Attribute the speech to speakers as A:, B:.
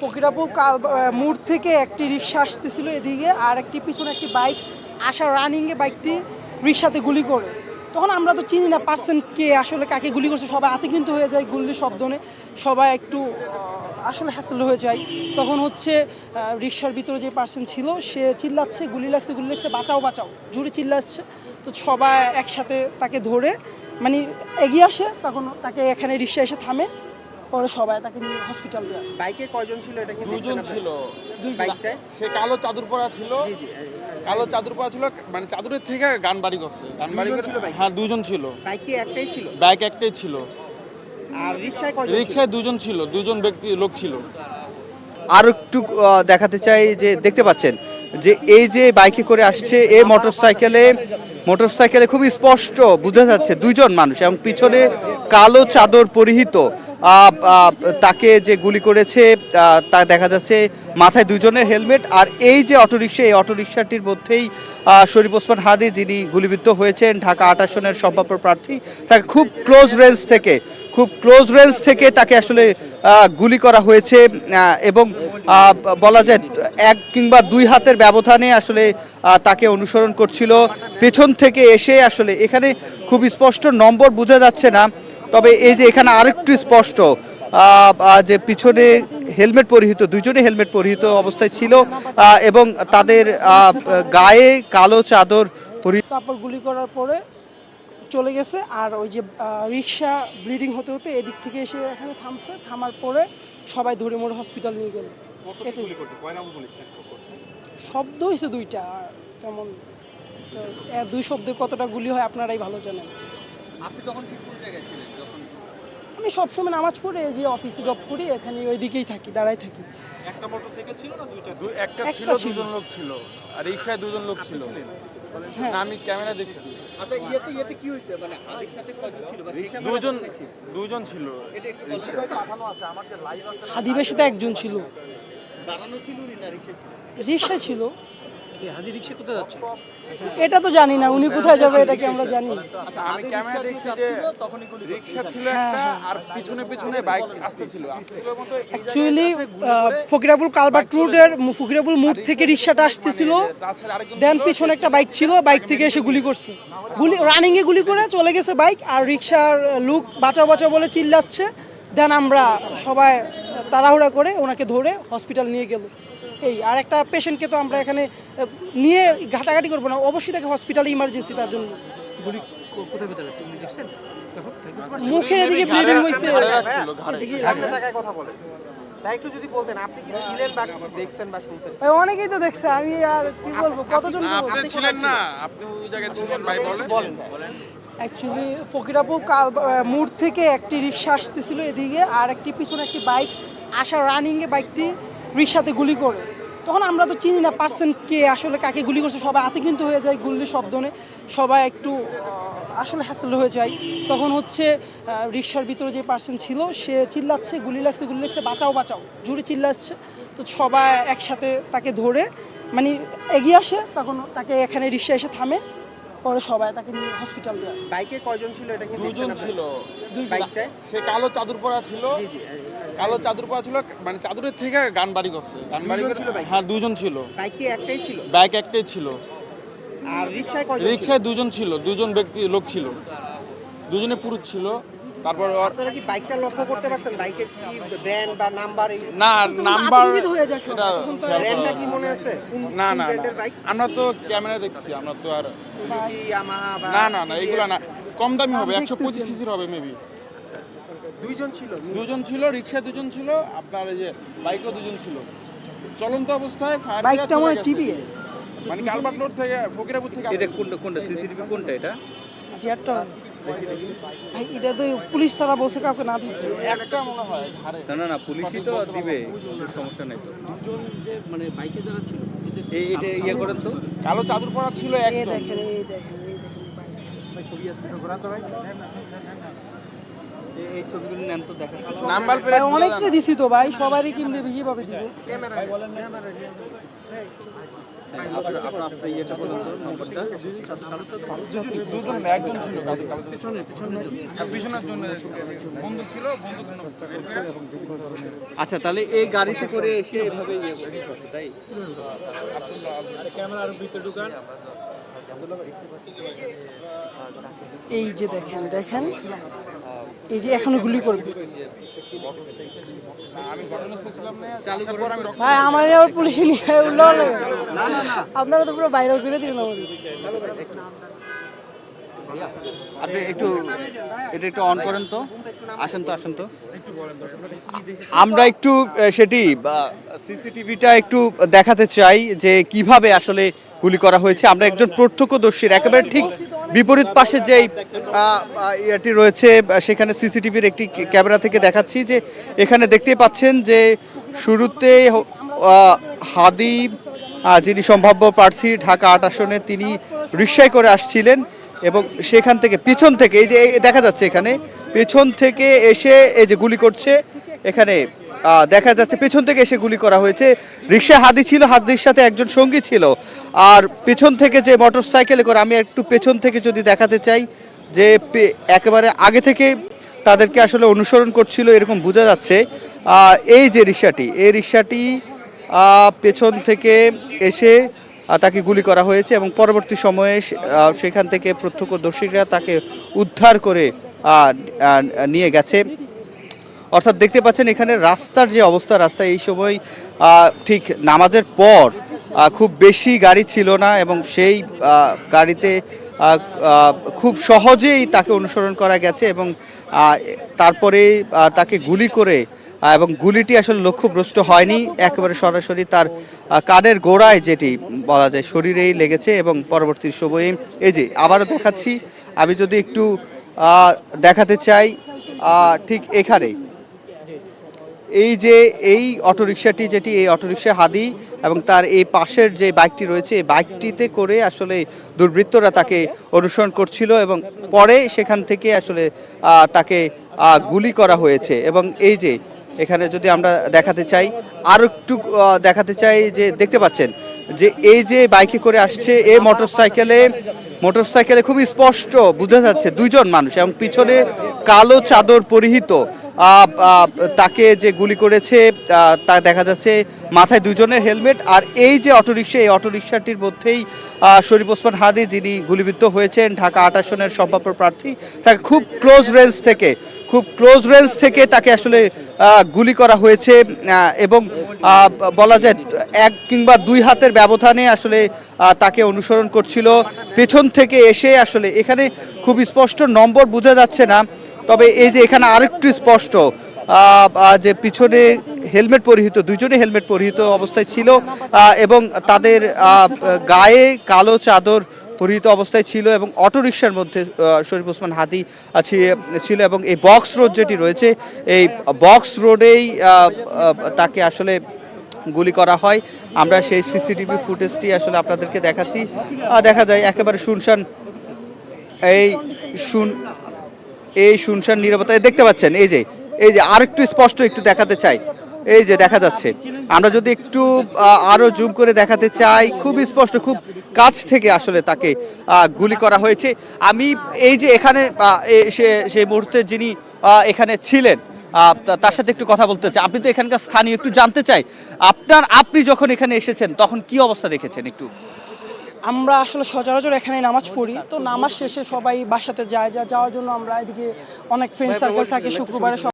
A: ফকিরাপুর মোড় থেকে একটি রিক্সা আসতেছিল এদিকে, আর একটি পিছনে একটি বাইক আসা রানিংয়ে বাইকটি রিক্সাতে গুলি করে। তখন আমরা তো চিনি না পার্সন কে আসলে কাকে গুলি করছে, সবাই হাতে কিন্তু হয়ে যায় গুলির শব্দনে, সবাই একটু আসলে হ্যাসেল হয়ে যায়। তখন হচ্ছে রিক্সার ভিতরে যে পার্সন ছিল সে চিল্লাচ্ছে গুলি লাগছে বাঁচাও বাঁচাও জোরে চিল্লাচ্ছে। তো সবাই একসাথে তাকে ধরে মানে এগিয়ে আসে, তখন তাকে এখানে রিক্সা এসে থামে, পরে সবাই তাকে নিয়ে হসপিটাল যায়।
B: বাইকে কয়জন ছিল? এটা কি
C: দুজন ছিল।
B: বাইকটায়
C: সে কালো চাদর পরা ছিল।
B: জি জি
C: কালো চাদর পরা ছিল, মানে চাদরের থেকে গান বাড়ি করছে। গান বাড়ি
B: দুজন
C: করে
B: ছিল বাইকে?
C: হ্যাঁ দুজন ছিল।
B: বাইকে একটাই ছিল?
C: বাইক একটাই ছিল।
B: আর রিকশায় কয়জন ছিল?
C: রিকশায় দুজন ছিল, দুজন ব্যক্তি লোক ছিল।
D: আর একটু দেখাতে চাই যে দেখতে পাচ্ছেন যে এই যে বাইকে করে আসছে এই মোটরসাইকেলে খুব স্পষ্ট বোঝা যাচ্ছে দুইজন মানুষ, এবং পিছনে কালো চাদর পরিহিত তাকে যে গুলি করেছে তা দেখা যাচ্ছে মাথায় দুজনের হেলমেট। আর এই যে অটোরিকশা, এই অটোরিকশাটির মধ্যেই শরীফ ওসমান হাদি, যিনি গুলিবিদ্ধ হয়েছেন, ঢাকা ৮ আসনের সম্ভাব্য প্রার্থী, তাকে খুব ক্লোজ রেঞ্জ থেকে তাকে আসলে গুলি করা হয়েছে। এবং বলা যায় এক কিংবা দুই হাতের ব্যবধানে আসলে তাকে অনুসরণ করছিল পেছন থেকে এসে। আসলে এখানে খুব স্পষ্ট নম্বর বোঝা যাচ্ছে না, তবে এই যে এখানে আরেকটু স্পষ্ট যে পিছনে দুইজনে হেলমেট পরিহিত অবস্থায় ছিল, এবং তাদের গায়ে কালো চাদর পরিহিত।
A: তারপর গুলি করার পরে চলে গেছে। আর ওই যে রিক্সা ব্লিডিং হতে হতে এদিক থেকে এসে এখানে থামছে, থামার পরে সবাই ধরে মোড় হসপিটাল নিয়ে গেল। শব্দ হয়েছে দুইটা, আর তেমন দুই শব্দে কতটা গুলি হয় আপনারাই ভালো জানেন।
B: আপনি তখন ঠিক কোন জায়গায় ছিলেন? যখন
A: আমি সবসময় নামাজ পড়ে যে অফিসে জব করি, এখানে ওইদিকেই থাকি, দাঁড়াই থাকি।
B: একটা মোটরসাইকেল ছিল না দুইটা?
C: একটা ছিল, দুজন লোক ছিল। আর রিকশায় দুজন লোক ছিল।
A: হ্যাঁ।
C: না, আমি ক্যামেরা দেখছি।
B: আচ্ছা ইয়েতে কি হয়েছে? মানে হাদির সাথে কয়জন ছিল?
C: দুজন ছিল।
A: হাদিবের সাথে একজন ছিল,
B: দাঁড়ানো ছিল না রিকশা ছিল?
A: রিক্সা ছিল।
B: হাদি রিকশা কোথায় যাচ্ছে?
A: এটা তো জানি না উনি কোথায় যাবে, এটা কি আমরা জানি?
C: আচ্ছা, আমি ক্যামেরা দেখছি যে
B: তখনই গুলি
C: রিকশা ছিল একটা, আর পিছনে বাইক আসতেছিল মতো।
A: অ্যাকচুয়ালি ফকিরাপুর কালভার্ট রোডের ফকিরাপুর মোড় থেকে রিক্সাটা আসতেছিল, দেন পিছনে একটা বাইক ছিল, বাইক থেকে এসে গুলি করছে। রানিংয়ে গুলি করে চলে গেছে বাইক, আর রিক্সার লোক বাঁচাও বাঁচাও বলে চিল্লাচ্ছে। দেন আমরা সবাই তাড়াহুড়া করে ওনাকে ধরে হসপিটাল নিয়ে গেল। এই আর একটা পেশেন্টকে তো আমরা এখানে নিয়ে ঘাটাঘাটি করবো না, অবশ্যই তাকে হসপিটালে ইমার্জেন্সি, তার জন্য।
B: গুলি কোথায় কোথায় লাগছে গুলি দেখছেন?
A: মুখের এদিকে ব্লিডিং হয়েছে।
B: সামনে তাকায় কথা বলে। ভাই একটু যদি বলতেন আপনি কি ছিলেন বা দেখছেন বা শুনছেন?
A: অনেকেই তো দেখছে, আমি আর কি বলবো, কতজন
C: আপনি ছিলেন না? আপনি ওই জায়গায় ছিলেন ভাই, বলেন।
A: অ্যাকচুয়ালি ফকিরাপুর মোড় থেকে একটি রিক্সা আসতেছিল এদিকে, আর একটি পিছনে একটি বাইক আসা রানিংয়ে বাইকটি রিক্সাতে গুলি করে। তখন আমরা তো চিনি না পার্সন কে আসলে কাকে গুলি করছে, সবাই হাতে কিন্তু হয়ে যায় গুলির শব্দনে, সবাই একটু আসলে হ্যাসেল হয়ে যায়। তখন হচ্ছে রিক্সার ভিতরে যে পার্সন ছিল সে চিল্লাচ্ছে গুলি লাগছে বাঁচাও বাঁচাও জোরে চিল্লাচ্ছে। তো সবাই একসাথে তাকে ধরে মানে এগিয়ে আসে, তখন তাকে এখানে রিক্সা এসে থামে, পরে সবাই তাকে নিয়ে হসপিটাল যায়।
B: বাইকে কয়জন ছিল? এটা কি
C: দুজন ছিল।
B: বাইকটায়?
C: সে কালো চাদর পরা ছিল।
B: জি জি
C: কালো চাদর পরা ছিল, মানে চাদরের থেকে গান বাড়ি করছে। গান বাড়ি
B: দুজন
C: করে
B: ছিল বাইকে?
C: হ্যাঁ দুজন ছিল।
B: বাইকে একটাই ছিল?
C: বাইক একটাই ছিল।
B: আর রিকশায় কয়জন ছিল?
C: রিকশায় দুজন ছিল, দুজন ব্যক্তি লোক ছিল, দুজনে পুরুষ ছিল। তারপর
B: আপনারা কি বাইকটা লক্ষ্য করতে পারছেন? বাইকের কি ব্র্যান্ড বা নাম্বার?
C: না, নাম্বার
A: আতঙ্কিত হয়ে যায় সবাই, তখন তো আর
B: ব্র্যান্ডটা কি মনে আছে? কোন
C: না
B: কোন
C: না
B: ব্র্যান্ডের বাইক?
C: আমরা তো ক্যামেরা দেখছি, আমরা তো আর
B: সুজুকি, ইয়ামাহা বা
C: না এগুলা না, কম দামি হবে,
A: আমি
C: 125
A: দেখতেছি।
C: সিসির হবে মেবি।
B: দুইজন ছিল?
C: রিকশায় দুজন ছিল, আপনার এই যে বাইকও দুজন ছিল। চলন্ত অবস্থায় ফায়ার
A: বাইকটা আমার টিভিএস,
C: মানে কালভার্ট রোড থেকে ফকিরাপুর থেকে
D: এটা কোনটা সিসিটিভি কোনটা এটা?
A: যেটা ভাই এটা তো পুলিশ ছাড়া বলছে কাউকে না দিতে।
C: একটা মনে হয় ঘাড়ে।
D: না পুলিশই তো দিবে, কোনো সমস্যা নাই তো।
B: দুজন যে মানে বাইকে যারা ছিল
D: এটা ইয়ে করেন তো।
C: কালো চাদর পরা ছিল
A: এই
C: একজন।
A: দেখেন
B: ভাই ছবি আছে?
D: এই ছবিগুলো নেন তো দেখা
C: নাম্বার
A: ভাই অনেকটা দিছি তো ভাই, সবারই কিনবে কিভাবে দিব?
C: দুজন না একজন ছিল পিছনের জন্য বন্দুক ছিল, বন্দুক
D: আচ্ছা, তাহলে এই গাড়িতে করে এসে এভাবে করছে, তাই?
A: এই যে দেখেন দেখেন, এই যে এখনো গুলি করবে ভাই। আমার আবার পুলিশে নিয়ে উঠলো না, আপনারা তো পুরো ভাইরাল করে দিবেন আমাদের।
D: আপনি একটু এটা একটু অন করেন তো, আসেন তো আমরা একটু সেটি সিসিটিভিটা একটু দেখাতে চাই যে কিভাবে আসলে গুলি করা হয়েছে। আমরা একজন প্রত্যক্ষদর্শীর একেবারে ঠিক বিপরীত পাশে যেই ইয়েটি রয়েছে সেখানে সিসিটিভির একটি ক্যামেরা থেকে দেখাচ্ছি যে এখানে দেখতেই পাচ্ছেন যে শুরুতে হাদি যিনি সম্ভাব্য প্রার্থী ঢাকা ৮ আসনে, তিনি রিকশায় করে আসছিলেন এবং সেখান থেকে পিছন থেকে এই যে দেখা যাচ্ছে এখানে পেছন থেকে এসে এই যে গুলি করছে, এখানে দেখা যাচ্ছে পেছন থেকে এসে গুলি করা হয়েছে। রিকশা হাদি ছিল, হাদির সাথে একজন সঙ্গী ছিল, আর পেছন থেকে যে মোটর সাইকেলে করে, আমি একটু পেছন থেকে যদি দেখাতে চাই যে একেবারে আগে থেকে তাদেরকে আসলে অনুসরণ করছিল এরকম বোঝা যাচ্ছে। এই যে রিকশাটি, এই রিকশাটি পেছন থেকে এসে তাকে গুলি করা হয়েছে এবং পরবর্তী সময়ে সেখান থেকে প্রত্যক্ষদর্শীরা তাকে উদ্ধার করে নিয়ে গেছে। অর্থাৎ দেখতে পাচ্ছেন এখানে রাস্তার যে অবস্থা, রাস্তা এই সময় ঠিক নামাজের পর খুব বেশি গাড়ি ছিল না এবং সেই গাড়িতে খুব সহজেই তাকে অনুসরণ করা গেছে এবং তারপরে তাকে গুলি করে, এবং গুলিটি আসলে লক্ষ্যভ্রষ্ট হয়নি, একেবারে সরাসরি তার কানের গোড়ায় যেটি বলা যায় শরীরেই লেগেছে এবং পরবর্তী সময়ে এই যে আবারও দেখাচ্ছি, আমি যদি একটু দেখাতে চাই ঠিক এখানে এই যে এই অটোরিকশাটি, যেটি এই অটোরিকশা হাদি এবং তার এই পাশের যে বাইকটি রয়েছে, এই বাইকটিতে করে আসলে দুর্বৃত্তরা তাকে অনুসরণ করছিল এবং পরে সেখান থেকে আসলে তাকে গুলি করা হয়েছে। এবং এই যে এখানে যদি আমরা দেখাতে চাই, আরও একটু দেখাতে চাই যে দেখতে পাচ্ছেন যে এই যে বাইকে করে আসছে, এই মোটরসাইকেলে খুব স্পষ্ট বোঝা যাচ্ছে দুইজন মানুষ এবং পিছনে কালো চাদর পরিহিত তাকে যে গুলি করেছে তা দেখা যাচ্ছে মাথায় দুজনের হেলমেট। আর এই যে অটোরিকশা, এই অটোরিকশাটির মধ্যেই শরীফ ওসমান হাদি, যিনি গুলিবিদ্ধ হয়েছেন ঢাকা ৮ আসনের সম্ভাব্য প্রার্থী, তাকে খুব ক্লোজ রেঞ্জ থেকে তাকে আসলে গুলি করা হয়েছে এবং বলা যায় 1 কিংবা 2 হাতের ব্যবধানে আসলে তাকে অনুসরণ করছিল পেছন থেকে এসে। আসলে এখানে খুব স্পষ্ট নম্বর বোঝা যাচ্ছে না, তবে এই যে এখানে আরেকটু স্পষ্ট যে পিছনে হেলমেট পরিহিত, দুজনে হেলমেট পরিহিত অবস্থায় ছিল এবং তাদের গায়ে কালো চাদর পরিহিত অবস্থায় ছিল এবং অটোরিকশার মধ্যে শরীফ ওসমান হাদি ছিল এবং এই বক্স রোড যেটি রয়েছে, এই বক্স রোডেই তাকে আসলে গুলি করা হয়। আমরা সেই সিসিটিভি ফুটেজটি আসলে আপনাদেরকে দেখাচ্ছি। দেখা যায় একেবারে শুনশান, এই শুনশান নীরবতা দেখতে পাচ্ছেন। এই যে আরেকটু স্পষ্ট একটু দেখাতে চাই, এই যে দেখা যাচ্ছে, আমরা যদি একটু আরো জুম করে দেখাতে চাই, খুব স্পষ্ট, খুব কাছ থেকে আসলে তাকে গুলি করা হয়েছে। আমি এই যে এখানে সেই মুহূর্তে যিনি এখানে ছিলেন তার সাথে একটু কথা বলতে চাই। আপনি তো এখানকার স্থানীয়, একটু জানতে চাই আপনি যখন এখানে এসেছেন তখন কি অবস্থা দেখেছেন একটু?
A: আমরা আসলে সচরাচর এখানে নামাজ পড়ি, তো নামাজ শেষে সবাই বাসাতে যাওয়ার জন্য আমরা এদিকে অনেক ফ্রেন্ড সার্কেল থাকে, শুক্রবারে সব